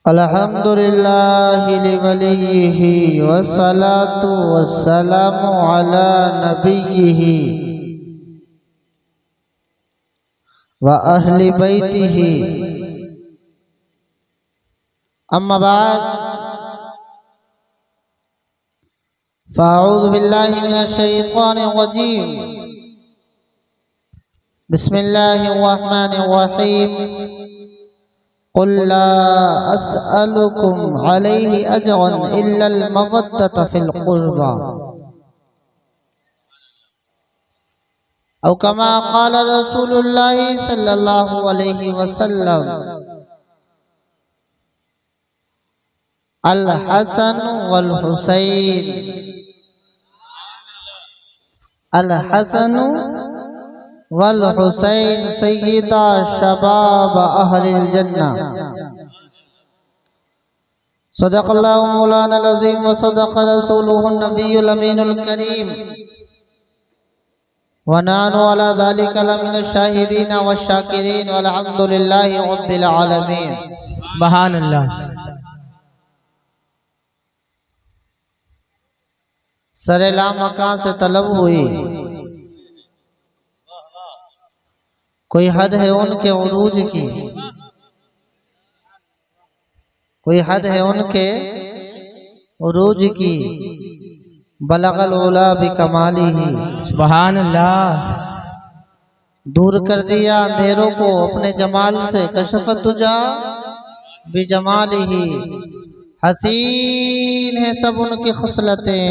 अल्हम्दुलिल्लाहि लिवलिय्यिहि वस्सलातु वस्सलामु अला नबिय्यिहि व अहली बैतिहि अम्मा बाद फ़अऊज़ु बिल्लाहि मिनश शैतानिर रजीम बिस्मिल्लाहिर रहमानिर रहीम क़ुल ला अस्अलुकुम अलैहि अजरन इल्लल मवद्दत फ़िल क़ुर्बा औ कमा क़ाल रसूलुल्लाहि सल्लल्लाहु अलैहि वसल्लम अल हसन वल हुसैन अल हसन वल हुसैन सय्यदा शबाब अहलिल जन्ना सदक़ल्लाहु मौलाना अज़ीम व सदक़ रसूलुहु नबियुल अमीनुल करीम व नानु अला ज़ालिका लमिनश शाहिदीन व शाकिरीन वल्हम्दुलिल्लाहि रब्बिल आलमीन। सुभान अल्लाह। सरे लामकान से तलब हुई, कोई हद है उनके उरूज की, कोई हद है उनके उरूज की, बलगल उला बिकमालिही। सुभान अल्लाह। दूर कर दिया अंधेरों को अपने जमाल से, कशफत तुजा बिजमालिही। हसीन है सब उनकी खसलतें,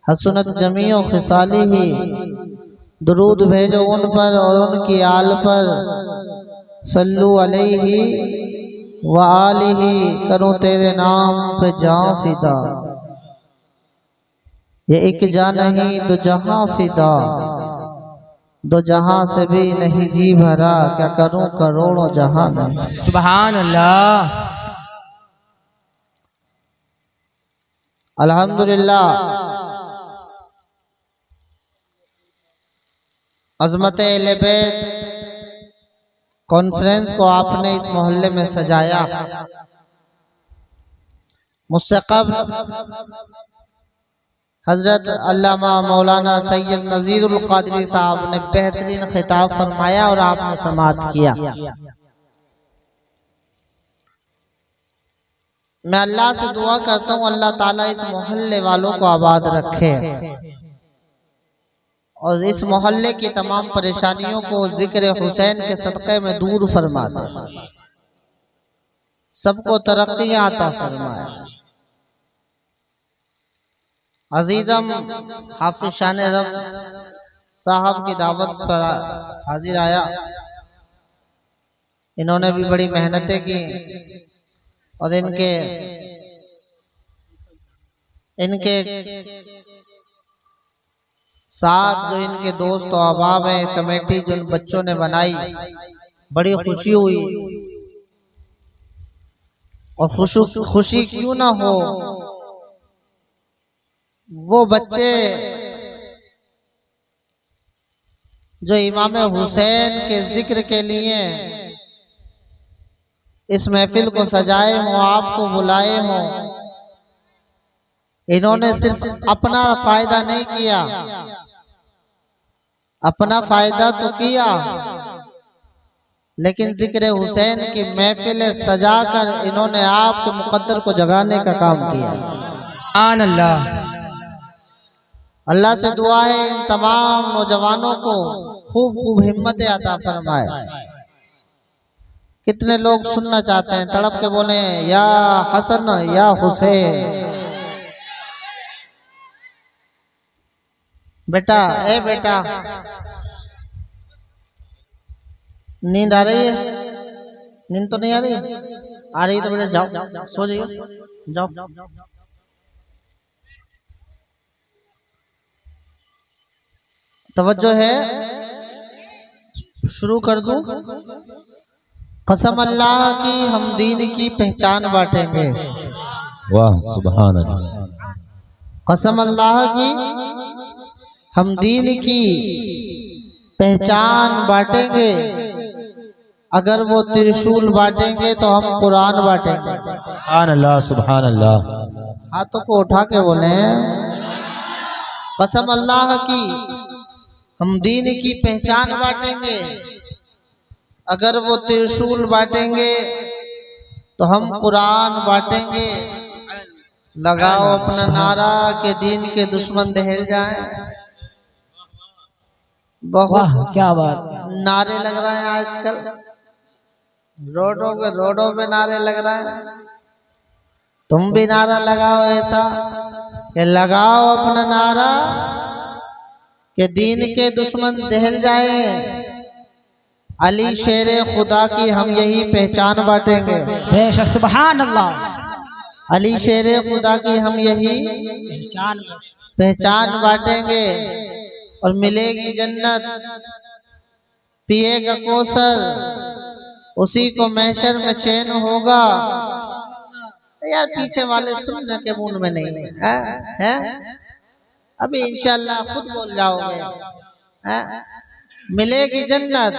हसनत जमीओ खिसालिही। दुरूद भेजो उन पर और उनकी आल पर, सल्लु अलैहि व आलिही। करूं तेरे नाम पे जान फिदा, ये एक जा नहीं दो जहां फिदा। दो जहां से भी नहीं जी भरा, क्या करूं करोड़ों जहां नहीं। सुभान अल्लाह। अल्हम्दुलिल्लाह। अज़मत अहले बैत कॉन्फ्रेंस को आपने इस मोहल्ले में सजाया। मुझसे क़ब्ल हजरत अल्लामा मौलाना सैयद नज़ीरुल क़ादरी साहब ने बेहतरीन खिताब फरमाया और आपने समाअत किया। मैं अल्लाह से दुआ करता हूँ अल्लाह ताला इस मोहल्ले वालों को आबाद रखे और इस मोहल्ले की तमाम परेशानियों को जिक्र हुसैन के सदक़े में दूर फरमा दे, सबको तरक्की आता फरमाए। अजीजम हाफिज शान रब साहब की दावत पर हाजिर आया। इन्होंने भी बड़ी मेहनतें की और इनके साथ जो इनके दोस्त और अहबाब हैं, कमेटी जो बच्चों ने बनाई, बड़ी खुशी हुई। और खुशी क्यों ना हो, वो बच्चे जो इमाम हुसैन के जिक्र के लिए इस महफिल को सजाए हों, आपको बुलाए हों, इन्होंने सिर्फ अपना फायदा नहीं किया, अपना फायदा तो किया, लेकिन जिक्र हुसैन की महफिल सजाकर इन्होंने आपके मुकद्दर को जगाने का काम किया। सुभान अल्लाह। अल्लाह से दुआ है इन तमाम नौजवानों को खूब खूब हिम्मतें अता फरमाए। कितने लोग सुनना चाहते हैं, तड़प के बोले या हसन या हुसैन। बेटा, ए बेटा, नींद आ रही है? नींद तो नहीं आ रही? आ रही तो बेटा जाओ, सो जाइए, जाओ। तवज्जो है, शुरू कर दूं। कसम अल्लाह की हम दीन की पहचान बांटेंगे। वाह सुभान अल्लाह। कसम अल्लाह की हम दीन की पहचान बांटेंगे। अगर वो त्रिशूल बांटेंगे तो हम कुरान बांटेंगे। सुभान अल्लाह, सुभान अल्लाह। हाथों को उठा के बोले कसम अल्लाह की हम दीन की पहचान बांटेंगे। अगर वो त्रिशूल बांटेंगे तो हम कुरान बांटेंगे। लगाओ अपना नारा के दीन के दुश्मन दहल जाए। बहुत क्या बात। नारे लग रहे हैं आजकल, रोडों पे नारे लग रहे हैं। तुम भी नारा लगाओ ऐसा कि लगाओ अपना नारा कि दीन के दुश्मन दहल जाए। अली शेरे खुदा की हम यही पहचान बांटेंगे। बेशक सुभान अल्लाह। अली शेरे खुदा की हम यही पहचान बांटेंगे और मिलेगी जन्नत, पिएगा कौसर, उसी को महशर में चैन होगा। यार पीछे वाले सुनने के मूड में नहीं है? अभी इंशाल्लाह खुद बोल जाओगे। मिलेगी जन्नत,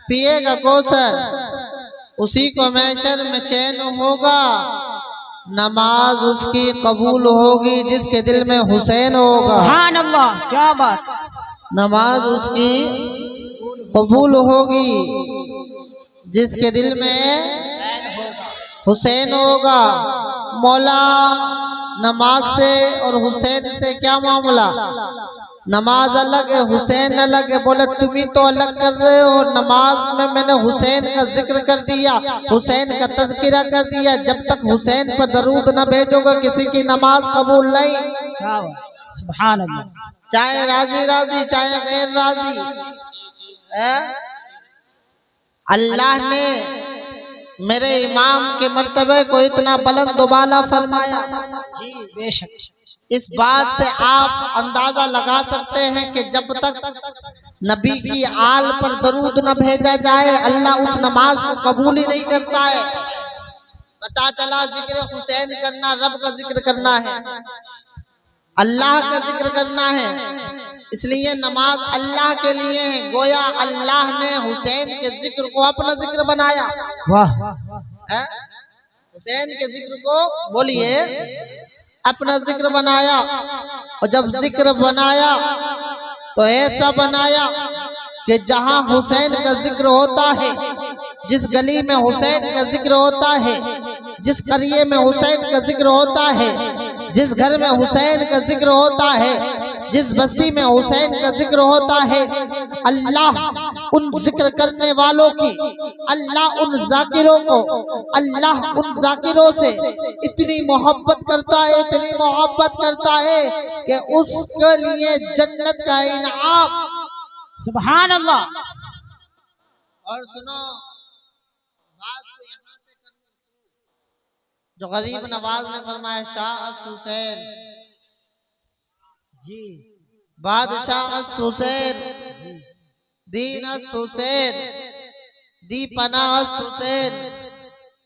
पिएगा कौसर, उसी को महशर में चैन होगा। नमाज उसकी कबूल होगी जिसके दिल में हुसैन होगा। सुभान अल्लाह, क्या बात। नमाज उसकी कबूल होगी जिसके दिल में हुसैन होगा। मौला नमाज से और हुसैन से क्या मामला? नमाज अलग है, हुसैन अलग है। बोले तुम ही तो अलग कर रहे हो। नमाज में मैंने हुसैन का जिक्र कर दिया, हुसैन का तज़किरा कर दिया। जब तक हुसैन पर दरूद न भेजोगे किसी की नमाज कबूल नहीं। सुभान अल्लाह। चाहे राजी राजी चाहे गैर राजी, अल्लाह ने मेरे इमाम के मर्तबे को इतना बुलंद बाला फरमाया। जी बेशक। इस बात से आप अंदाजा लगा सकते हैं कि जब तक नबी की आल पर दरूद न भेजा जाए अल्लाह उस नमाज को कबूल ही नहीं करता है। पता चला जिक्र हुसैन करना रब का जिक्र करना है, अल्लाह का जिक्र करना है। इसलिए नमाज अल्लाह के लिए है। गोया अल्लाह ने हुसैन के जिक्र को अपना जिक्र बनाया। वाह। हुसैन के जिक्र को बोलिए अपना जिक्र बनाया। और जब जिक्र बनाया तो ऐसा बनाया कि जहां हुसैन का जिक्र होता है, जिस गली में हुसैन का जिक्र होता है, जिस करिए में हुसैन का जिक्र होता है, जिस घर में हुसैन का जिक्र होता है, जिस बस्ती में हुसैन का जिक्र होता है, अल्लाह उन जिक्र करने वालों की, अल्लाह उन जाकिरों को, अल्लाह उन जाकिरों से इतनी मोहब्बत करता है, इतनी मोहब्बत करता है कि उसके लिए जन्नत का इनाम। सुभान अल्लाह। और सुनो बात को यहाँ से जो गरीब नवाज ने फरमाया, शाह अस्त हुसैन जी, बादशाह अस्त हुसैन, दीन अस्त हुसैन, दी पनाह अस्त हुसैन,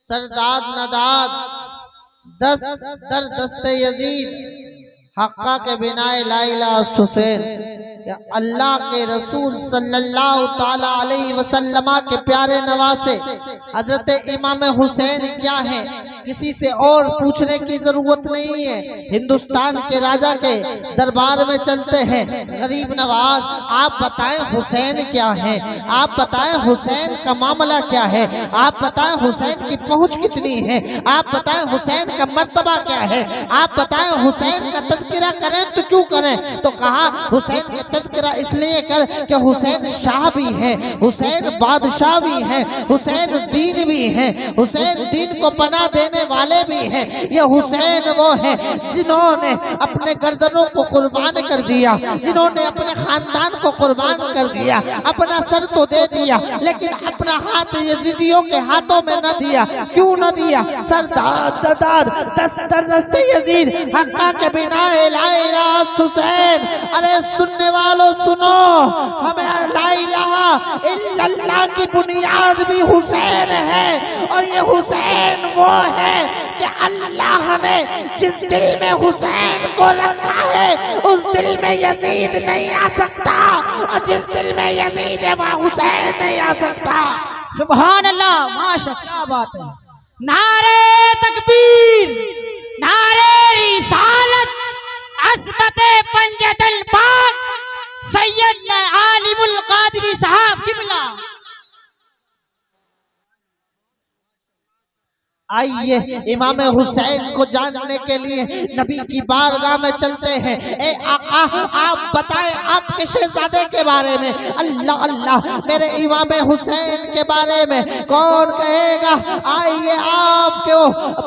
सरदाद नदाद दस्त दर दस्ते यजीद, हक्का के बिनाए लाइला अस्त हुसैन। अल्लाह के रसूल सल्लल्लाहु ताला अलैहि वसल्लम के प्यारे नवासे हजरत इमाम हुसैन क्या है किसी से और पूछने की जरूरत नहीं है। हिंदुस्तान के राजा के दरबार में चलते हैं, गरीब नवाज आप बताएं हुसैन क्या है, आप बताएं हुसैन का मामला क्या है, आप बताएं हुसैन की पहुंच कितनी है, आप बताएं हुसैन का मर्तबा क्या है, आप बताएं हुसैन का तज़किरा करें तो क्यों करें। तो कहा हुसैन का तज़किरा इसलिए कर कि हुसैन शाह भी है, हुसैन बादशाह भी है, हुसैन दीन भी है, हुसैन दीन को पनाह देने वाले भी हैं। ये हुसैन वो है जिन्होंने अपने गर्दनों को कुर्बान कर दिया, जिन्होंने अपने खानदान को कुर्बान कर दिया, अपना सर तो दे दिया लेकिन अपना हाथ यजीदियों के हाथों में न दिया। क्यों न दिया? सरदार दस्ते यजीद हक्का के बिना लाइला हुसैन। अरे सुनने वालों सुनो, हमें लाइला इल्लल्लाह की बुनियाद भी हुसैन है। और ये हुसैन वो है कि अल्लाह ने जिस दिल में हुसैन को रखा है उस दिल में यजीद नहीं आ सकता, और जिस दिल में यजीद है वहाँ हुसैन नहीं आ सकता। सुभान अल्लाह माशा क्या बात है। नारे तकबीर, नारे रिसालत, असमत पंजतल पाक सैयद आलिमुल कादरी साहब किबला। आइए इमाम हुसैन को जानने के लिए नबी की बारगाह में चलते हैं। ए आका, आप बताएं आपके शहजादे के बारे में। अल्लाह अल्लाह, मेरे इमाम हुसैन के बारे में कौन कहेगा। आइए आपको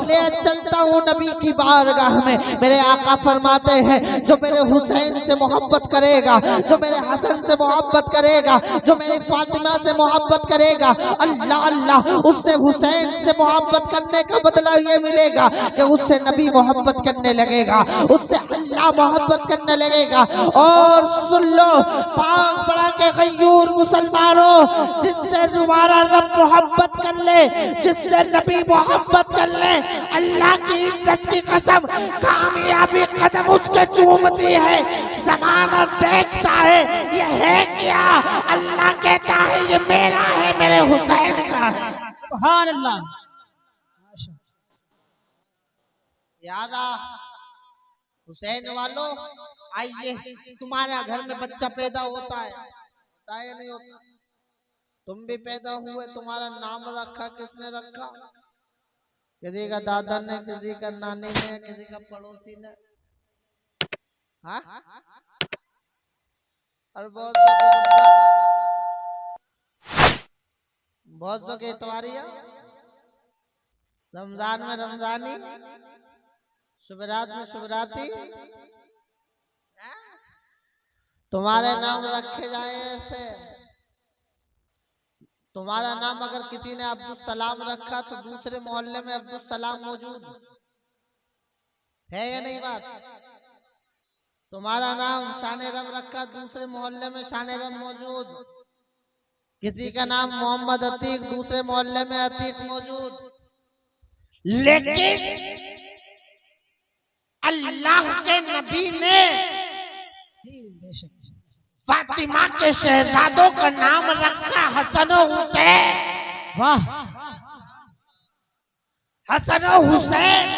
ले चलता हूँ नबी की बारगाह में। मेरे आका फरमाते हैं जो मेरे हुसैन से मोहब्बत करेगा, जो मेरे हसन से मोहब्बत करेगा, जो मेरी फातिमा से मोहब्बत करेगा, अल्लाह अल्लाह, उससे हुसैन से मोहब्बत करने का बदला ये मिलेगा कि उससे नबी मोहब्बत करने लगेगा, उससे अल्लाह मोहब्बत करने लगेगा। और सुन लो पाक बड़ा के गयूर मुसलमानों, जिससे तुम्हारा रब मोहब्बत कर ले, जिससे नबी मोहब्बत कर ले, अल्लाह की इज्जत की कसम कामयाबी कदम उसके चूमती है। ज़माना देखता है ये है क्या, अल्लाह कहता है ये मेरा है, मेरे हुसैन का है। सुभान अल्लाह। यादा हुसैन वालों, आइए तुम्हारे घर में बच्चा पैदा होता है या नहीं होता? तुम भी पैदा हुए, तुम्हारा नाम रखा किसने रखा? किसी का दादा ने, किसी का नानी ने, किसी का पड़ोसी ने। हाँ, और बहुत सौ के इतवारिया, रमजान में रमजानी, शुभरात में शुभराती। तुम्हारे नाम रखे जाए ऐसे। तुम्हारा नाम अगर किसी ने अब्दुल सलाम रखा तो दूसरे मोहल्ले में अब्दुल सलाम मौजूद है या नहीं बात? तुम्हारा नाम शानेरम रखा, दूसरे मोहल्ले में शानेरम मौजूद। किसी का नाम मोहम्मद अतीक, दूसरे मोहल्ले में अतीक मौजूद। लेकिन अल्लाह के नबी ने फातिमा के शहजादों का नाम रखा हसन हुसैन। वाह, हसन हुसैन।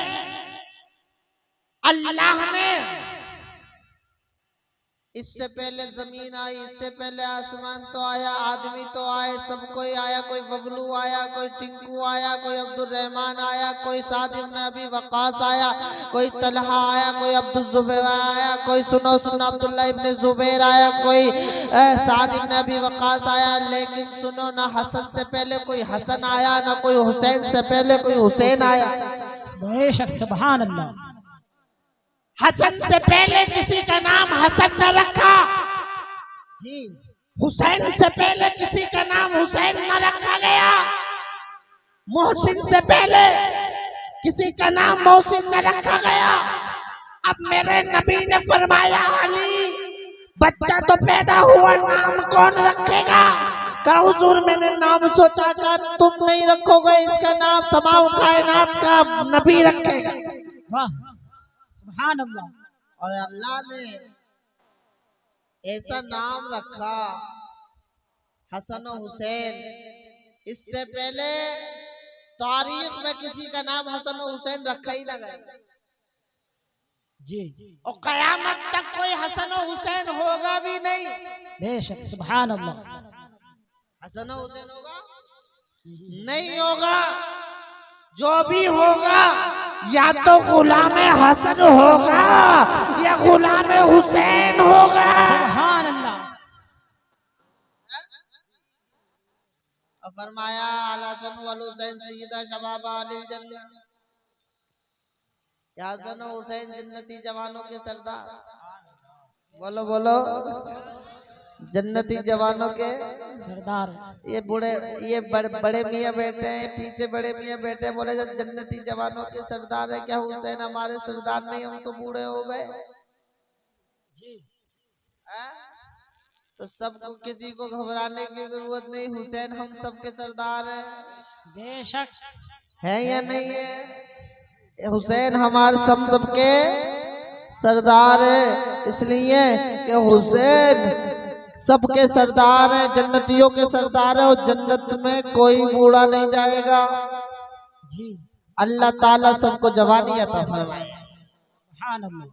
अल्लाह ने इससे पहले जमीन आई, इससे पहले आसमान तो आया, आदमी तो आए, सब कोई आया। कोई बबलू आया, कोई टिंकू आया, कोई अब्दुल रहमान आया, कोई साद इब्न अबी वक्कास आया, कोई तलहा आया, कोई अब्दुल जुबैर आया, कोई सुनो अब्दुल्ला इब्न जुबैर आया, कोई साद इब्न अबी वक्कास आया। लेकिन सुनो, ना हसन से पहले कोई हसन आया, ना कोई हुसैन से पहले कोई हुसैन आया। बेशक सुभान अल्लाह। हसन से पहले किसी का नाम हसन न रखा जी, हुसैन से पहले किसी का नाम हुसैन न रखा गया, मोहसिन से पहले किसी का नाम मोहसिन न रखा गया। अब मेरे नबी ने फरमाया अली, बच्चा तो पैदा हुआ, नाम कौन रखेगा? कहा हुजूर मैंने नाम सोचा, का तुम नहीं रखोगे, इसका नाम तमाम कायनात का नबी रखेगा। वाह सुभान अल्लाह। और अल्लाह ने ऐसा नाम रखा हसन हुसैन। इससे पहले तारीख में किसी का नाम हसन हुसैन रखा ही ना गया जी, और कयामत तक कोई हसन हुसैन होगा भी नहीं। बेशक सुभान अल्लाह। हसन हुसैन होगा नहीं होगा, जो भी होगा या तो गुलाम हसन होगा या गुलाम हुसैन होगा। सुभान अल्लाह। फरमाया अला हसन वल हुसैन सय्यदा शबाब अहलिल जन्नह, या हसन हुसैन जन्नती जवानों के सरदार। बोलो बोलो, जन्नती जवानों के सरदार। ये बड़े बड़े मियाँ बैठे हैं, पीछे बड़े मियाँ बैठे, बोले जब जन्नती जवानों के सरदार है, क्या हुसैन हमारे सरदार नहीं? हम तो बूढ़े हो गए जी। तो सबको, किसी को घबराने की जरूरत नहीं, हुसैन हम सबके सरदार हैं। बेशक है या नहीं है? हुसैन हमारे सबके सरदार है, इसलिए कि हुसैन सबके सरदार है, जन्नतियों के सरदार है, और जन्नत में कोई बूढ़ा नहीं जाएगा। जी अल्लाह ताला सबको जवानी अता फरमाए। सुभान अल्लाह।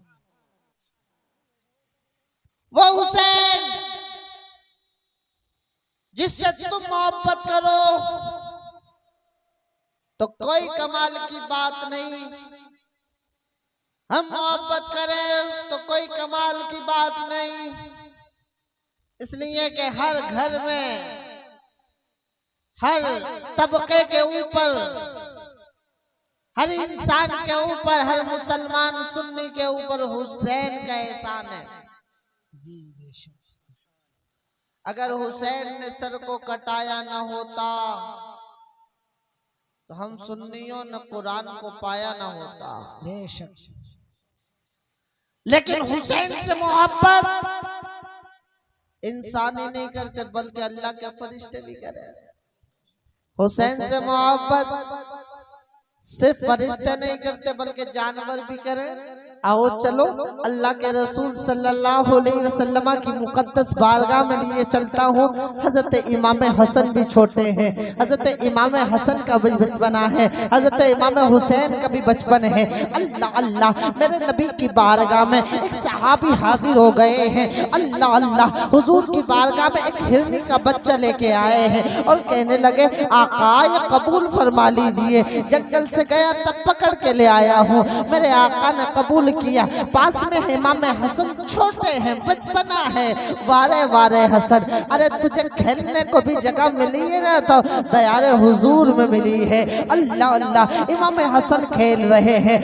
वो हुसैन जिससे तुम मोहब्बत करो तो कोई कमाल की बात नहीं, हम मोहब्बत करें तो कोई कमाल की बात नहीं। इसलिए कि हर घर में, हर तबके के ऊपर, हर इंसान के ऊपर, हर मुसलमान सुन्नी के ऊपर हुसैन का एहसान है। जी बेशक। अगर हुसैन ने सर को कटाया न होता तो हम सुन्नियों ने कुरान को पाया न होता। बेशक। लेकिन हुसैन से मोहब्बत इंसान ही नहीं करते बल्कि अल्लाह के फरिश्ते भी करे। हुसैन से मोहब्बत सिर्फ फरिश्ते नहीं करते बल्कि जानवर भी करे। आओ चलो अल्लाह के रसूल सल्लल्लाहु अलैहि वसल्लम की मुकद्दस बारगाह में लिए चलता हूँ। हजरत इमाम हसन भी छोटे हैं, हजरत इमाम हसन का भी बचपना है, हजरत इमाम हुसैन का भी बचपन है। अल्लाह अल्लाह, मेरे नबी की बारगाह में एक सहाबी हाजिर हो गए हैं। अल्लाह अल्लाह, हुजूर की बारगाह में एक हिरनी का बच्चा लेके आए हैं और कहने लगे आका ये कबूल फरमा लीजिए। जंगल से गया तब पकड़ के ले आया हूँ। मेरे आका ने कबूल किया। पास में इमाम हसन छोटे हैं, बचपना है। वारे वारे हसन, अरे तुझे खेलने को भी जगह मिली है ना तो दयारे हुजूर में मिली है। अल्लाह अल्लाह, इमाम हसन खेल रहे हैं।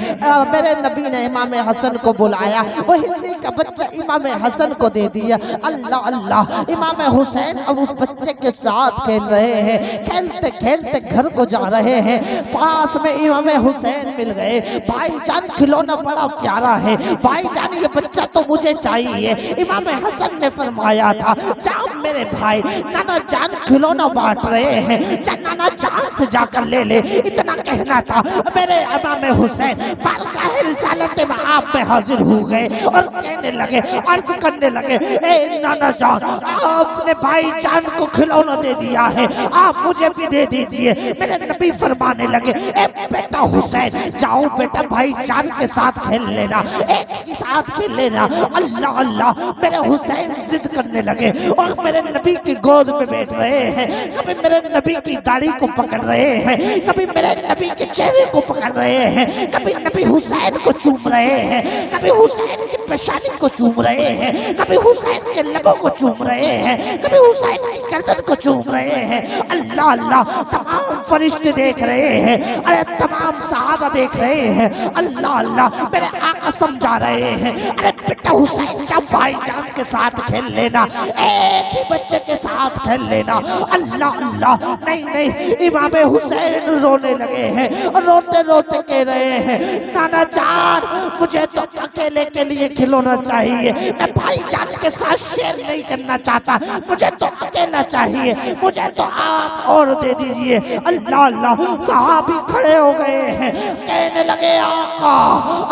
मेरे नबी ने इमाम हसन को बुलाया, वो हिंदी का बच्चा इमाम हसन को दे दिया। अल्लाह अल्लाह, इमाम हुसैन अब उस बच्चे के साथ खेल रहे हैं। खेलते खेलते घर को जा रहे हैं। पास में इमाम हुसैन मिल गए। भाईजान खिलौना बड़ा प्यारा है, भाईजान ये बच्चा तो मुझे चाहिए। इमाम हसन ने फरमाया था जाओ मेरे भाई, नाना जान खिलौना बांट रहे हैं, जा नाना जान से जाकर ले ले। इतना कहना था। मेरे इमाम हुसैन बारगाह रिसालत में आप में हाजिर हो गए और कहने लगे, अर्ज करने लगे, ए नाना जान आपने भाईजान को खिलौना दे दिया है, आप मुझे भी दे दीजिए। मेरे नबी फरमाने लगे, ए बेटा हुसैन जाओ बेटा भाईजान के साथ खेल लेना, एक ही साथ खेल लेना। अल्लाह अल्लाह, मेरे हुसैन जिद करने लगे और मेरे नबी की गोद में बैठ रहे हैं। कभी मेरे नबी की दाढ़ी को पकड़ रहे हैं, कभी मेरे नबी के चेहरे को पकड़ रहे हैं, कभी नबी हुसैन को चूम रहे हैं, कभी हुसैन की पेशानी को चूम रहे हैं, कभी हुसैन के लबों को चूम रहे हैं, कभी हुसैन की गर्दन को चूम रहे हैं। अल्लाह अल्लाह, तमाम फरिश्ते देख रहे हैं, अरे तमाम सहाबा देख रहे हैं। अल्लाह अल्लाह, मेरे आका समझा रहे हैं, अरे बेटा हुसैन जब भाईजान के साथ खेल लेना, एक ही बच्चे के साथ खेल लेना। अल्लाह अल्लाह, नहीं नहीं, इमाम हुसैन रोने लगे हैं और रोते रोते कह रहे हैं, नाना जान मुझे तो अकेले के लिए खिलौना चाहिए, मैं भाईजान के साथ शेयर नहीं करना चाहता, मुझे तो अकेला चाहिए, मुझे तो आप और दे दीजिए। अल्लाह अल्लाह, सहाबी खड़े हो गए हैं, कहने लगे आका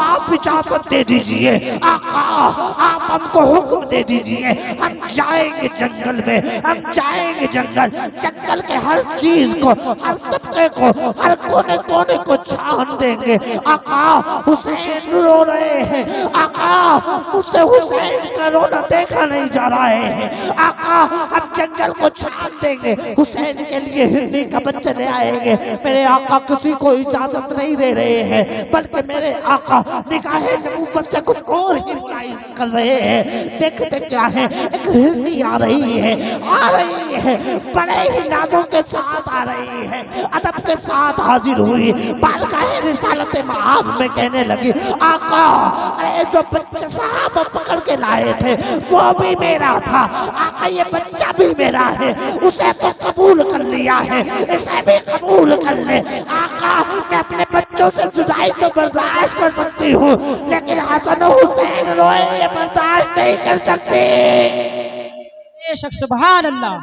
आप इजाजत दे दीजिए, आका आप हमको हुक्म दे दीजिए, हम जाएंगे जंगल में, हम जाएंगे जंगल, जंगल के हर चीज को, हर तबके को, हर कोने कोने को छान देंगे। आका हुसैन रो रहे हैं, आका मुझसे हुसैन का रोना देखा नहीं जा रहा है, आका हम जंगल को छान देंगे, हुसैन के लिए हिरनी का बच्चा ले आएंगे। मेरे आका किसी को इजाजत नहीं दे रहे हैं, बल्कि मेरे आका निगाहे नबूवत से कुछ और ही कर रहे हैं। देखते क्या है, एक हिरनी आ रही है, आ रही है, बड़े ही नाजों के साथ आ रही है, अदब के साथ हाजिर हुई, बारगाह रिसालत मआब में कहने लगी, आका अरे जो बच्चा साहब पकड़ के लाए थे वो भी मेरा था, आका ये बच्चा भी मेरा है, उसे तो कबूल कर लिया है, इसे भी कबूल कर ले। आका मैं अपने बच्चों से जुदाई तो बर्दाश्त कर सकती हूँ, लेकिन हसन हुसैन रोए ये बर्दाश्त नहीं कर सकते। बेशक सुभान अल्लाह।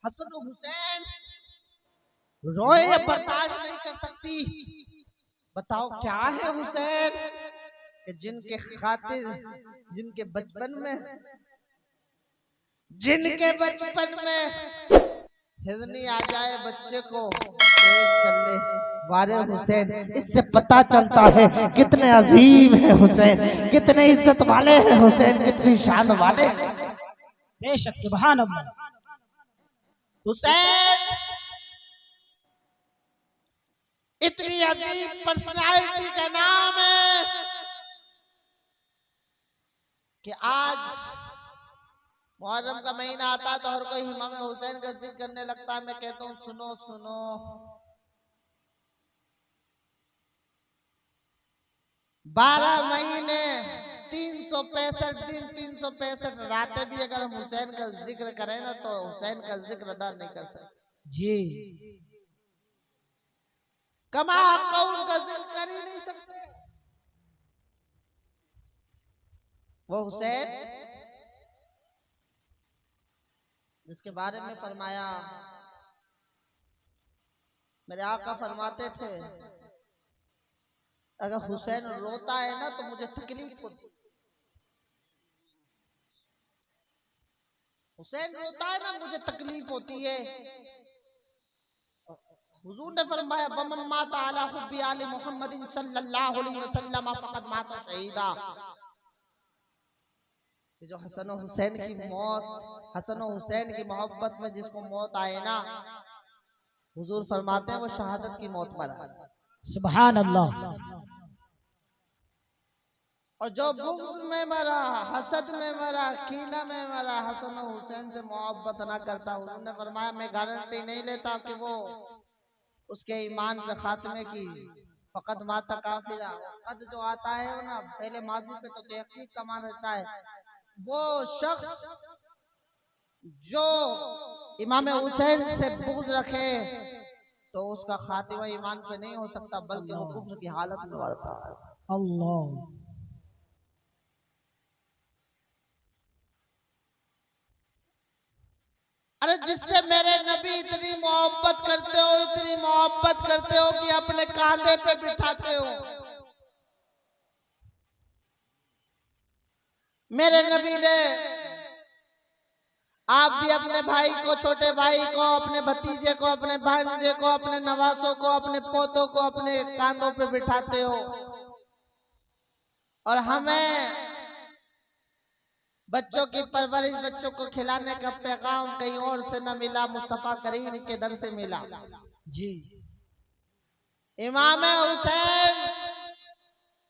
हसन हुसैन रोए ये बर्दाश्त नहीं कर सकती। बताओ क्या है हुसैन? कि जिनके खातिर जिनके बचपन में हिरनी आ जाए बच्चे को तेज कर ले वारे हुसैन, इससे पता चलता है कितने अजीम है हुसैन, कितने इज्जत वाले हैं हुसैन, कितनी शान वाले हैं। बेशक सुभान अल्लाह। हुसैन इतनी अजीम पर्सनालिटी का नाम है कि आज मुहर्रम का महीना आता है तो हर कोई इमाम हुसैन का जिक्र करने लगता है। मैं कहता हूँ सुनो सुनो, 12 महीने 365 दिन 365 रातें भी अगर हम हुसैन का जिक्र करें ना तो हुसैन का जिक्र अदा नहीं कर सकते जी। कमा कौन का जिक्र कर ही नहीं सकते। वो हुसैन जिसके बारे में फरमाया, मेरे आका फरमाते थे अगर हुसैन रोता है ना तो मुझे तकलीफ होती। हुसैन रोता है ना मुझे तकलीफ होती है। हुजूर ने फरमाया वमन माता अला हुब्बी आले मुहम्मदिन सल्लल्लाहु अलैहि वसल्लम फक़द माता शहीदा। जो हसन और हुसैन की मौत, हसन और हुसैन की मोहब्बत में जिसको मौत आए ना, हुजूर फरमाते हैं वो शहादत की मौत मरा। सुभान अल्लाह। और जो बुग़्ज़ में मरा, हसद में मरा, कीना में मरा, हसन और हुसैन से मोहब्बत ना करता, हुजूर ने फरमाया मैं गारंटी नहीं लेता कि वो उसके ईमान पे खात्मे की फकत माता काफिरा। कद जो आता है ना पहले माजी पे तो तहकीक का मान रहता है। वो शख्स जो इमाम हुसैन से बुग़्ज़ रखे तो उसका खातिमा ईमान पे नहीं हो सकता बल्कि वो कुफ्र की हालत में मरता है। अल्लाह। अरे जिससे मेरे नबी इतनी मोहब्बत करते हो, इतनी मोहब्बत करते हो कि अपने कांधे पे बिठाते हो। मेरे नबी ने आप भी अपने भाई को, छोटे भाई को, अपने भतीजे को, अपने भांजे को, अपने नवासों को, अपने पोतों को अपने कांधों पे बिठाते हो। और हमें बच्चों की परवरिश, बच्चों को खिलाने का पैगाम कहीं और से न मिला, मुस्तफा करीम के दर से मिला। जी। इमाम हुसैन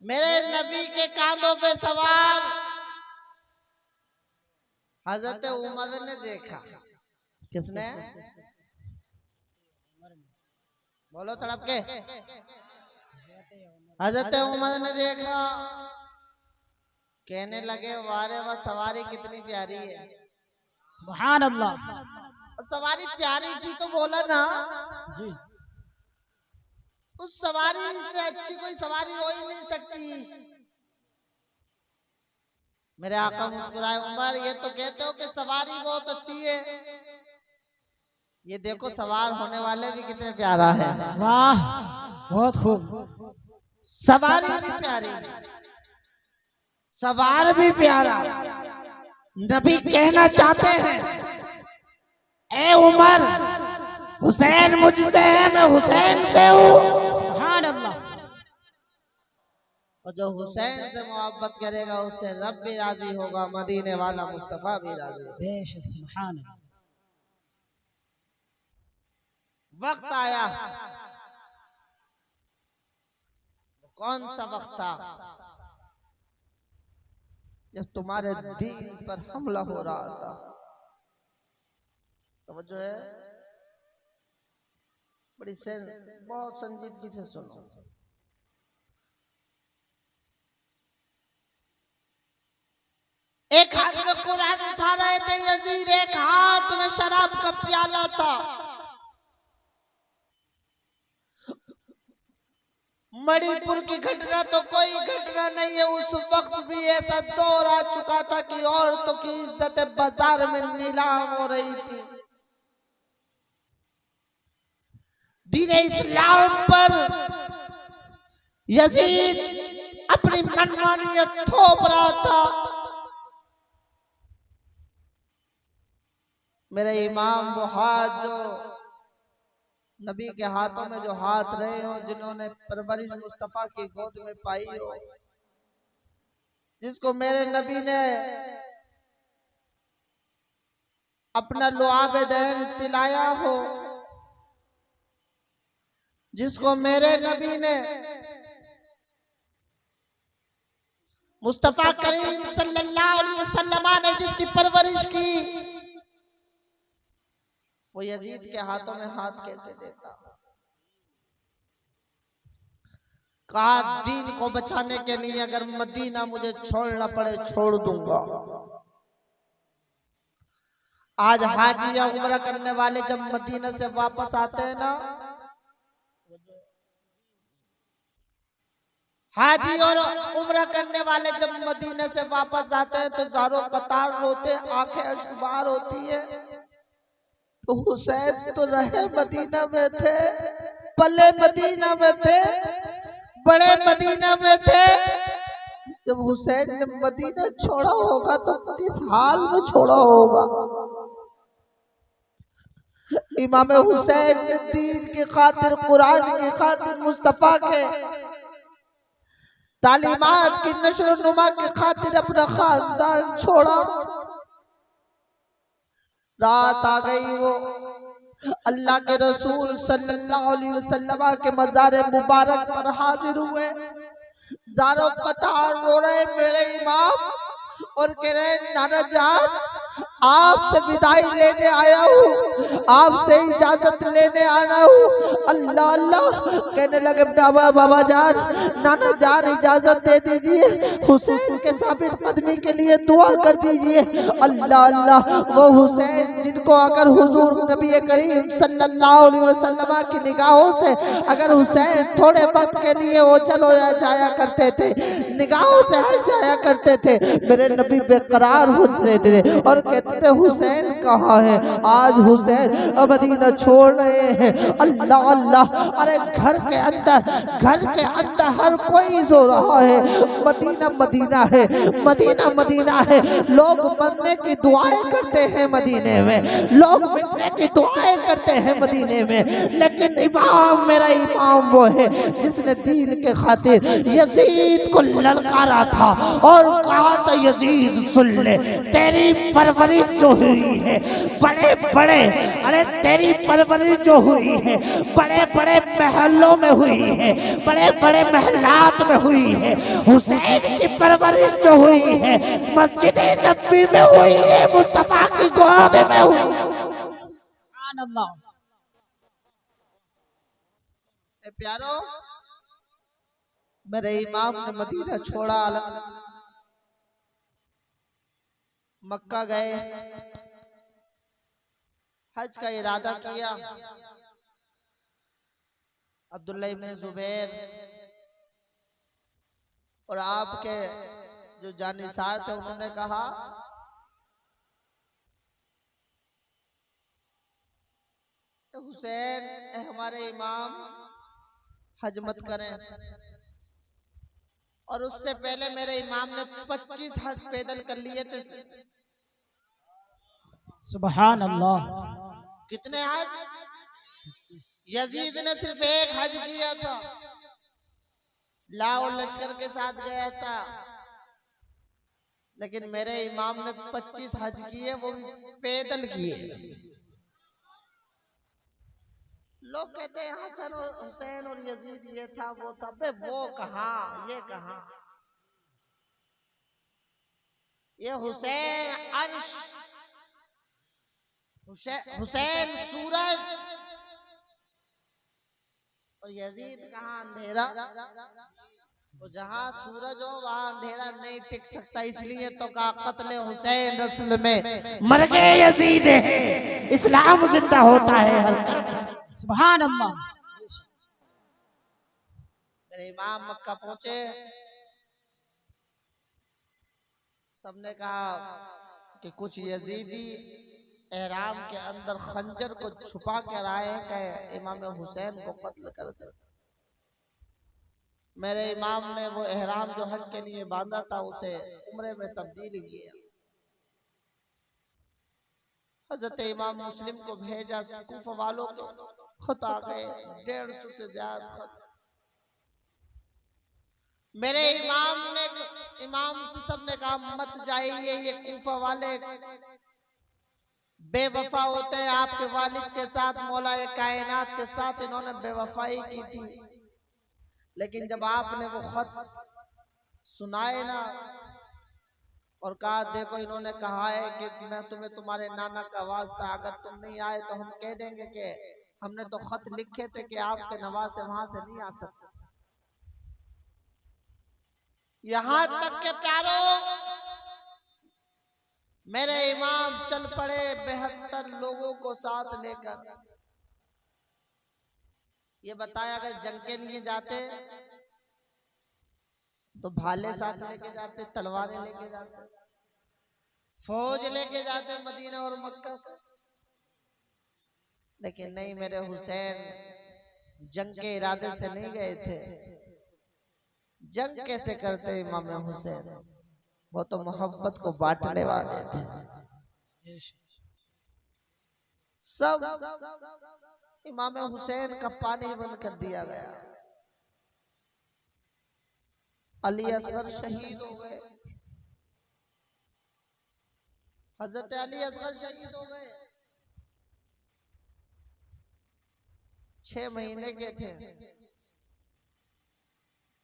मेरे नबी के कांधों पे सवार हजरत उमर ने देखा। किसने? बोलो तड़प के। हजरत उमर ने देखा, कहने लगे वारे वाह सवारी कितनी प्यारी है। सुभान अल्लाह। सवारी प्यारी थी तो बोला ना जी। उस सवारी से अच्छी कोई सवारी हो ही नहीं सकती। मेरे आका मुस्कुराए, उमर ये तो कहते हो कि सवारी बहुत अच्छी है, ये देखो सवार होने वाले भी कितने प्यारा है। वाह बहुत खूब। सवारी भी प्यारी, सवार भी प्यारा। नबी कहना चाहते हैं ए उमर, हुसैन मुझसे है, मैं हुसैन से हूँ। सुभान अल्लाह। और जो हुसैन से मोहब्बत करेगा उससे रब भी राजी होगा, मदीने वाला मुस्तफा भी राजी होगा। बेशक सुभान अल्लाह। वक्त आया, कौन सा वक्त था जब तुम्हारे दीन पर हमला हो रहा था। समझो है, बड़ी बहुत संजीदगी से सुनो। एक हाथ में कुरान उठा रहे थे यजीद, एक हाथ में शराब का प्याला था। मणिपुर की घटना तो कोई घटना नहीं है, उस वक्त भी ऐसा दौर आ चुका था कि औरतों की इज्जत बाजार में नीलाम हो रही थी। दीन इस्लाम पर यजीद अपनी मनमानियत थोप रहा था। मेरे इमाम वो हाथ जो नबी के हाथों में जो हाथ रहे हो, जिन्होंने परवरिश मुस्तफा की गोद में पाई हो, जिसको मेरे नबी ने अपना लुआब दैन पिलाया हो, जिसको मेरे नबी ने मुस्तफा करीम सल्लल्लाहु अलैहि वसल्लम ने जिसकी परवरिश की, वो यजीद के हाथों में हाथ कैसे देता? कहा दीन को बचाने के लिए अगर मदीना मुझे छोड़ना पड़े छोड़ दूंगा। आज हाजी या उम्रा करने वाले जब मदीना से वापस आते हैं ना, हाजी और उम्रा करने वाले जब मदीना से वापस आते हैं तो ज़ारो कतार रोते, आंखें अश्कबार होती है। तो हुसैन तो रहे मदीना में थे, पले मदीना में थे, बड़े मदीना में थे। जब हुसैन ने मदीना छोड़ा होगा तो किस हाल में छोड़ा होगा? इमाम हुसैन ने दीन की खातिर, कुरान की खातिर, मुस्तफा के तालीमात की नशर नुमा की खातिर अपना खानदान छोड़ा। रात आ गई, वो अल्लाह के रसूल सल्लल्लाहु अलैहि वसल्लम के मज़ार मुबारक पर हाजिर हुए। ज़ारो कतार रो रहे मेरे इमाम और कह रहे नाना जान, आपसे विदाई लेने आया हूँ, आपसे इजाजत लेने आया हूँ। अल्लाह अल्लाह कहने लगे बाबा जान, नाना जान इजाजत दे दीजिए, हुसैन के साबित कदमी के लिए दुआ कर दीजिए। अल्लाह अल्लाह वो हुसैन जिनको अगर हुजूर नबी करीम सल्लल्लाहु अलैहि वसल्लम की निगाहों से अगर हुसैन थोड़े वक्त के लिए ओझल हो जाया करते थे, निगाहों से हट जाया करते थे, मेरे नबी बेकरार होते थे और कहते थे हुसैन कहाँ है? आज हुसैन मदीना छोड़ रहे हैं। अल्लाह अल्लाह, अरे घर के अंदर हर कोई सो रहा है। मदीना मदीना है, मदीना मदीना है। लोग मरने की दुआएं करते हैं मदीने में, लोग मिटने की दुआएं करते हैं मदीने में, लेकिन इमाम मेरा इमाम वो है जिसने दीन के खातिर यजीद को ललकारा था और कहा था यजीद सुन ले, तेरी परवरिश जो हुई है बड़े बड़े, अरे तेरी परवरिश जो हुई है बड़े बड़े महलों में हुई है, बड़े बड़े महलात में हुई है। हुसैन की परवरिश जो हुई है मस्जिद नबी में हुई है, मुस्तफा की गोद में हुई है। सुभान अल्लाह। प्यारो, मेरे इमाम ने मदीना छोड़ा, मक्का गए, हज का इरादा किया। अब्दुल्ला इब्न जुबैर और आपके जो जानिसार थे उन्होंने कहा हुसैन हमारे इमाम हज मत करें, और उससे पहले मेरे इमाम ने 25 हज पैदल कर लिए थे। सुभान अल्लाह। कितने हज? यजीद ने सिर्फ एक हज किया था, लाओ लश्कर के साथ गया था, लेकिन मेरे इमाम ने 25 हज किए, वो भी पैदल किए। लोग कहते हैं हसन और हुसैन और यजीद ये था वो था, बे वो कहाँ, ये कहाँ? ये हुसैन अंश, हुसैन सूरज और यजीद कहाँ अंधेरा। तो जहाँ सूरज हो वहाँ अंधेरा नहीं टिक सकता, इसलिए तो कहा कत्ले हुसैन रस्ल में मर गए यजीद है, इस्लाम जिंदा होता है हर कर। सुभान अल्लाह। मेरे इमाम मक्का पहुंचे, सबने कहा कि कुछ यजीदी एहराम के अंदर खंजर को छुपा कर आए कि इमाम हुसैन को कत्ल कर दे। मेरे इमाम ने वो एहराम जो हज के लिए बांधा था उसे उम्रे में तब्दील किया। हजरत इमाम मुस्लिम को भेजा, कूफा वालों को खत आ गए 150 से ज्यादा खत। मेरे इमाम से सबने कहा मत जाइए, ये कूफा वाले बेवफा होते हैं, आपके वालिद के साथ मौला कायनात के साथ इन्होंने बेवफाई की थी। लेकिन जब आपने वो खत सुनाए ना और कहा देखो इन्होंने कहा है कि मैं तुम्हें तुम्हारे नाना का वास्ता, अगर तुम नहीं आए तो हम कह देंगे कि हमने तो खत लिखे थे कि आपके नवासे वहां से नहीं आ सकते। यहां तक के प्यारो मेरे इमाम चल पड़े 72 लोगों को साथ लेकर। ये बताया अगर जंग के लिए जाते तो भाले साथ लेके जाते, तलवारें लेके जाते, फौज लेके जाते मदीना और मक्का से। लेकिन नहीं, मेरे हुसैन जंग के इरादे से नहीं गए थे। जंग कैसे करते इमाम हुसैन, वो तो मोहब्बत को बांटने वाले थे। सब इमाम हुसैन का पानी बंद कर दिया गया। अली असगर शहीद हो गए, हजरत अली असगर शहीद हो गए। 6 महीने के थे,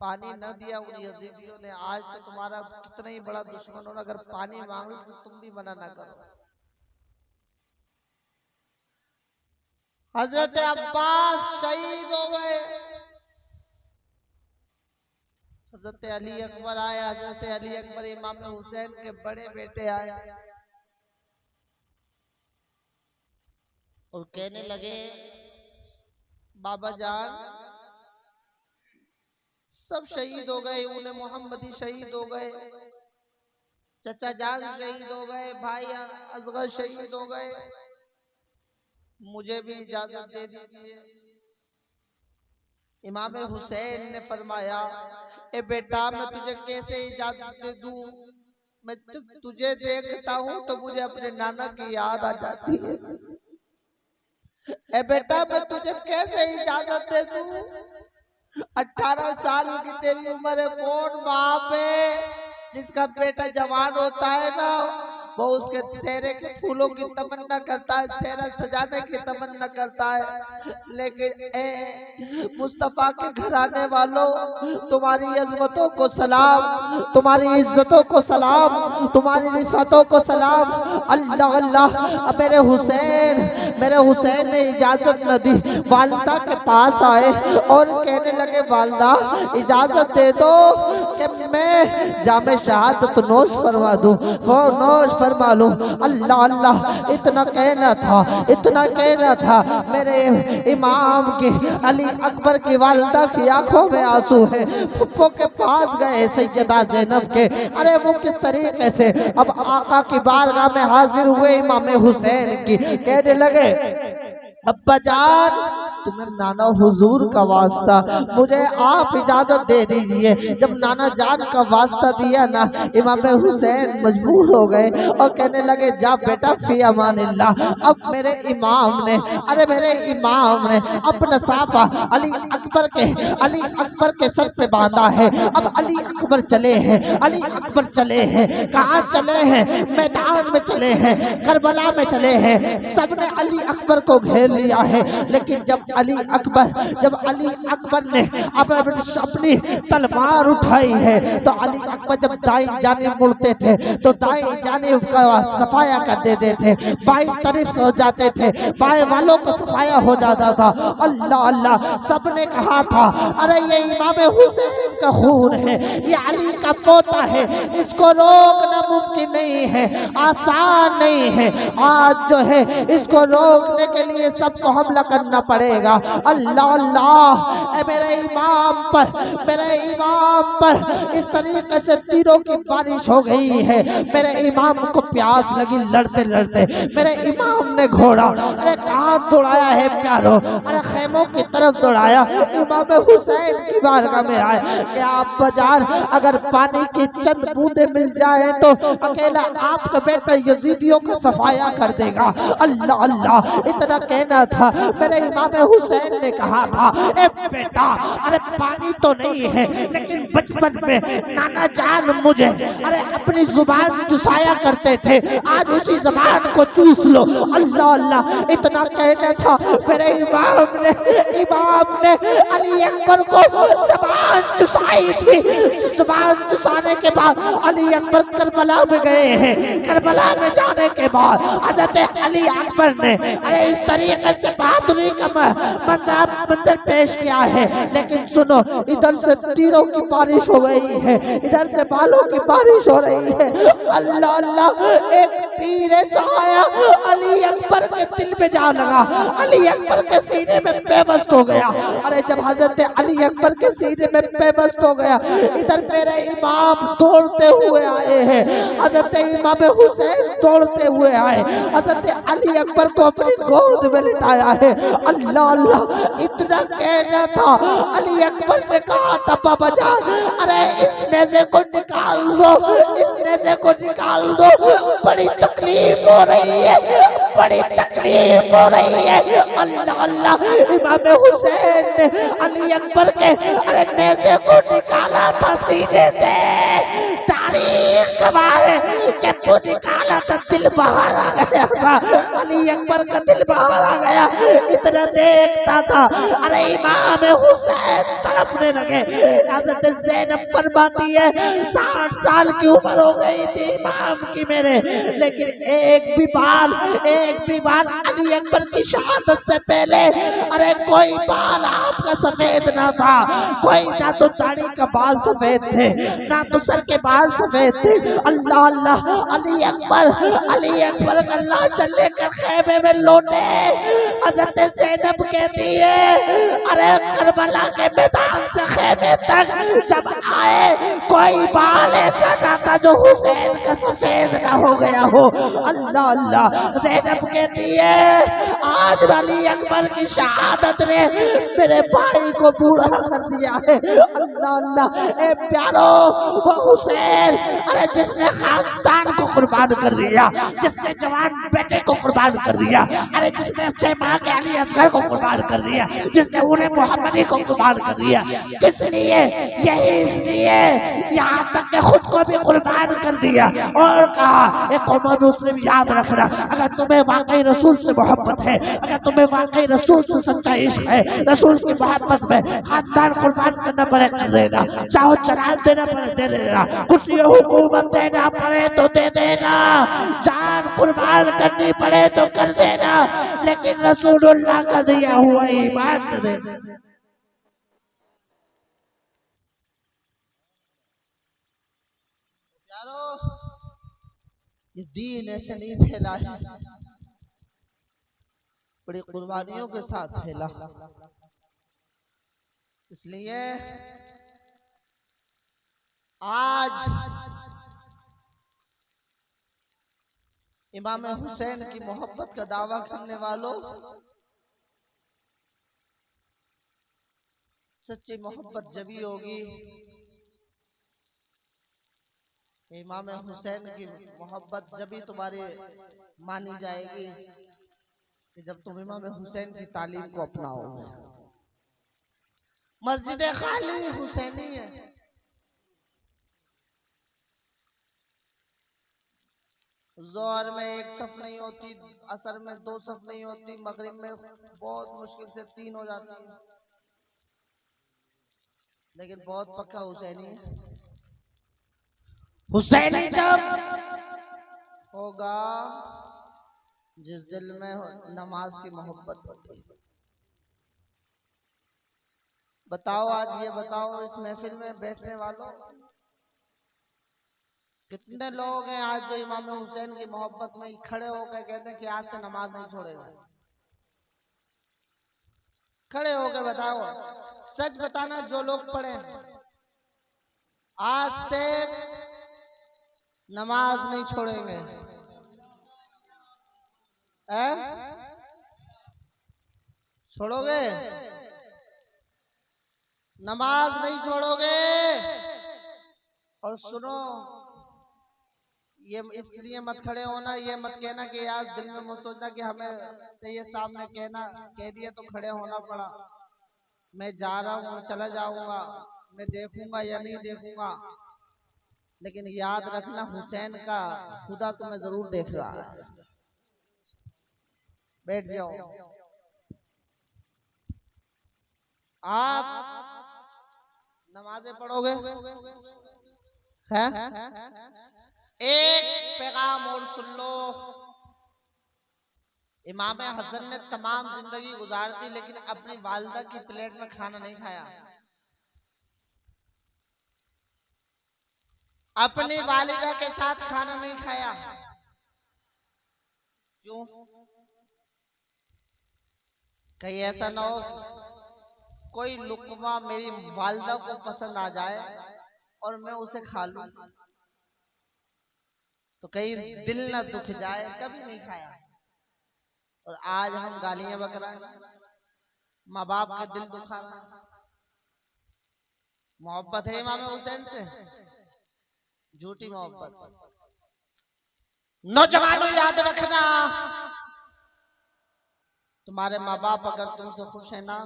पानी न दिया उन यजीदियों ने। आज तो तुम्हारा कितना ही बड़ा दुश्मन हो, अगर पानी मांगे तो तुम भी मना ना करो। हजरत अब्बास शहीद हो गए, हजरत अली अकबर आए। हजरत अली अकबर इमाम हुसैन के बड़े बेटे आए और कहने लगे बाबा जान सब शहीद हो गए, उन्हें मोहम्मदी शहीद हो गए, चचा जान शहीद हो गए, भाई असगर शहीद हो गए, मुझे भी इजाजत दे दीजिए। इमाम हुसैन ने फरमाया ए बेटा मैं तुझे कैसे इजाजत दे दूं, मैं तुझे देखता हूं तो मुझे अपने नाना की याद आ जाती है। ए बेटा मैं तुझे कैसे इजाजत दे दूं, 18 साल की तेरी उम्र है, कौन बाप है जिसका बेटा जवान होता है ना वो उसके चेहरे के फूलों की तमन्ना करता है, चेहरा सजाने की तमन्ना करता है। लेकिन मुस्तफा के घर आने वालों, तुम्हारी अजमतों को सलाम, तुम्हारी इज्जतों को सलाम, तुम्हारी रिफातों को सलाम। अल्लाह अल्लाह। मेरे हुसैन ने इजाजत न दी, वालिदा के पास आए और कहने लगे वालिदा इजाजत दे दो कि मैं जामे शहादत नोश फरमा दूं, वो नोश फरमा लूं। अल्लाह अल्लाह। इतना कहना था मेरे इमाम की, अली अकबर की वालिदा की आंखों में आंसू है। फुप्पो के पास गए सैयदा ज़ैनब के, अरे वो किस तरीके से अब आका की बारगाह में हाजिर हुए इमाम हुसैन की, कहने लगे अब्बा जान तुम्हें नाना हुजूर का वास्ता, मुझे आप इजाजत दे दीजिए। जब नाना जान का वास्ता दिया ना, इमाम हुसैन मजबूर हो गए और कहने लगे जा बेटा फी अमानिल्लाह। अब मेरे इमाम ने अपना साफा अली अकबर के सर पे बांधा है। अब अली अकबर चले हैं, कहाँ चले हैं? मैदान में चले हैं, करबला में चले हैं। सबने अली अकबर को घेर लिया है। लेकिन जब अली अकबर ने अपनी तलवार उठाई है तो अली अकबर जब दाईं जानिब मुड़ते थे तो दाईं जानिब का सफाया कर देते थे, बाईं तरफ हो जाते थे, बाएं वालों का सफाया हो जाता था। अल्लाह अल्लाह। सबने कहा था अरे ये इमाम हुसैन का खून है, ये अली का पोता है, इसको रोकना मुमकिन नहीं है, आसान नहीं है। आज जो है इसको रोकने के लिए सबको हमला करना पड़ेगा। अल्लाह अल्लाह, मेरे इमाम पर, मेरे इमाम पर इस तरीके से तीरों की बारिश हो गई है। मेरे इमाम को प्यास लगी लड़ते लड़ते, मेरे इमाम ने घोड़ा अरे कहाँ दौड़ाया है प्यारो, अरे खेमों की तरफ दौड़ाया। इमाम हुसैन की बारगाह में आए कि आप बाजार अगर पानी की चंद बूंदे मिल जाए तो अकेला आपका बेटा यजीदियों का सफाया कर देगा। अल्लाह अल्लाह, इतना कहना था। मेरे इमाम हुसैन ने कहा था, ए बेटा अरे पानी तो नहीं है, लेकिन बचपन में नाना जान मुझे अरे अपनी जुबान चुसाया करते थे, आज उसी जुबान को चूस लो। अल्लाह अल्लाह, इतना कहना था। मेरे इमाम ने अली अकबर को जुबान चुसाई थी। जुबान चुसाने के बाद अली अकबर करबला में गए हैं। करबला में जाने के बाद हज़रत अली अकबर ने अरे इस तरीके से बहादुरी का मंजर पेश किया है। लेकिन सुनो, इधर से तीरों की बारिश हो रही है, इधर से बालों की बारिश हो रही है। अल्लाह अल्लाह, एक तीर ऐसा आया अली अकबर के दिल में जा लगा, अली अकबर के सीने में बेबस हो गया। अरे जब हजरत अली अकबर के सीने में बेबस हो गया, इधर मेरे इमाम दौड़ते हुए आए हैं, हजरत इमाम हुसैन दौड़ते हुए आए, हजरत अली अकबर को अपनी गोद में लिटाया है। अल्लाह अल्लाह, इतना कहना था। अली अकबर ने कहा था, बाबा जान अरे इस नेज़े को निकाल दो, इस नेज़े को निकाल दो, बड़ी तकलीफ हो रही है, बड़ी तकलीफ हो रही है। अल्लाह अल्लाह, इमाम हुसैन ने अली अकबर के अरे नेज़े को निकाला था सीने से। तारीख गवाह है कि वो निकाला था, दिल बाहर आ गया था, अली अकबर का दिल बाहर आ गया। इतना देखता था, अरे इमाम हुसैन तड़पने लगे। हज़रत ज़ैनब फरमाती है 60 साल की उम्र हो गई थी इमाम की मेरे, लेकिन एक भी बाल अली अकबर की शहादत से पहले अरे कोई बाल आपका सफेद ना था, कोई ना तो दाढ़ी का बाल सफेद थे, ना तो सर के बाल सफेद थे। अल्लाह अल्लाह, अली अकबर का लाश लेकर खेमे में लौटे। हज़रत ज़ैनब कहती है अरे करबला के मैदान से खेमे तक जब आए, कोई बाल ऐसा ना था जो हुसैन का सफेद ना हो गया हो। अल्लाह अल्लाह, ज़ैनब कहती है आज अली अकबर की शहादत ने मेरे भाई को बूढ़ा कर दिया है। अल्लाह अल्लाह, ए प्यारो, वो हुसैन अरे जिसने खानदान को कुर्बान कर दिया, जिसने जवान बेटे को कुर्बान कर दिया, अरे जिसने अच्छे माँ के अली असगर को कुर्बान कर दिया, जिसने उन्हें मोहम्मदी को कुर्बान कर दिया, किस लिए? यही इसलिए यहाँ तक के खुद को भी कुर्बान कर दिया और कहा एक कौम मुस्लिम याद रखना, अगर तुम्हें वाकई रसूल से मोहब्बत है, अगर तुम्हें वाकई रसूल से सच्चा इश्क है, रसूल की मोहब्बत में खानदान कुर्बान करना पड़े कर देना, चाहो चलान देना पड़े दे देना, कुछ ये हुकूमत देना पड़े तो दे देना, जान कुर्बान करनी पड़े तो कर देना, लेकिन रसूलुल्लाह का दिया हुआ ईमान दे देना। ये दीन ऐसे नहीं फैला है, बड़ी कुर्बानियों के साथ फैला। इसलिए आज इमाम हुसैन की मोहब्बत का दावा करने वालों, सच्ची मोहब्बत जभी होगी इमाम हुसैन की मोहब्बत जभी तुम्हारी मानी जाएगी कि जब तुम इमाम हुसैन की तालीम को अपनाओगे। मस्जिद खाली हुसैनी है, जोहर में एक सफ नहीं होती, असर में 2 सफ नहीं होती, मगरिब में बहुत मुश्किल से 3 हो जाती है, लेकिन बहुत पक्का हुसैनी है। हुसैनी जब होगा जिस दिल में नमाज की मोहब्बत होती है, बताओ, आज ये बताओ इस महफिल में बैठने वालों, कितने लोग हैं आज जो इमाम हुसैन की मोहब्बत में खड़े होकर कहते हैं कि आज से नमाज नहीं छोड़ेगा? खड़े होकर बताओ, सच बताना। जो लोग पढ़े आज से नमाज नहीं छोड़ेंगे, छोड़ोगे? नमाज नहीं छोड़ोगे? और सुनो, ये इसलिए मत खड़े होना, ये मत कहना कि यार दिल में मत सोचना कि हमें से ये सामने कह दिया तो खड़े होना पड़ा। मैं जा रहा हूँ, चला जाऊंगा, मैं देखूंगा या नहीं देखूंगा, लेकिन याद रखना हुसैन का खुदा तुम्हें जरूर देख रहा है। बैठ जाओ। आप नमाजें पढ़ोगे हैं? एक पैगाम और सुन लो। इमाम हसन ने तमाम जिंदगी गुजार दी, लेकिन अपनी वालिदा की प्लेट में खाना नहीं खाया। अपनी वालिदा के साथ खाना नहीं खाया। क्यों? कहीं ऐसा ना हो कोई लुकमा मेरी वालिदा को पसंद आ जाए और मैं उसे खा लूं, तो कहीं दिल ना दुख जाए, कभी नहीं खाया। और आज हम गालियां बक रहे हैं, माँ बाप का दिल दुखा रहे हैं। मोहब्बत है इमाम हुसैन से? झूठी मोहब्बत। नौजवानों याद रखना, तुम्हारे माँ बाप अगर तुमसे खुश है ना,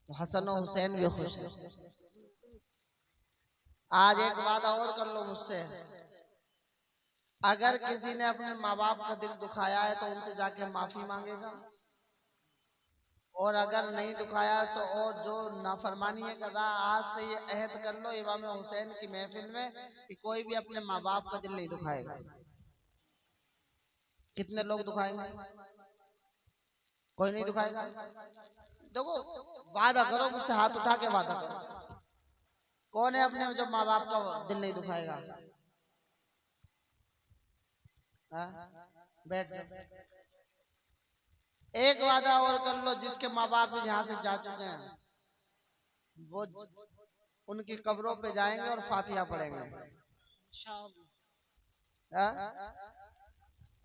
तो हसन और हुसैन भी खुश है। आज एक वादा और कर लो मुझसे, अगर किसी ने अपने माँ बाप का दिल दुखाया है तो उनसे जाके माफी मांगेगा, और अगर नहीं दुखाया तो और जो नाफरमानी है कर रहा, आज से ये अहद कर लो इमाम हुसैन की महफिल में कि कोई भी अपने माँ बाप का दिल नहीं दुखाएगा। कितने लोग दुखाएंगे? कोई नहीं दुखाएगा। देखो, वादा करो मुझसे, हाथ उठा के वादा करो। कौन है अपने जो माँ बाप का दिल नहीं दुखाएगा? बैठ। एक वादा और कर लो, जिसके माँ बाप भी यहाँ से जा चुके हैं वो उनकी कब्रों पे जाएंगे और फातिहा पढ़ेंगे।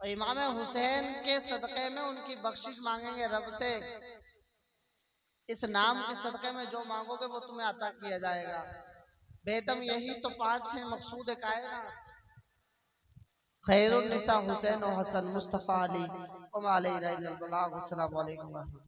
और इमाम हुसैन के सदक़े में उनकी बख्शिश मांगेंगे रब से। इस नाम के सदक़े में जो मांगोगे वो तुम्हें अता किया जाएगा। बेदम यही तो 5-6 मकसूद कायनात। खैरुन निसा हुसैन और हसन मुस्तफ़ा अली। अस्सलामु अलैकुम।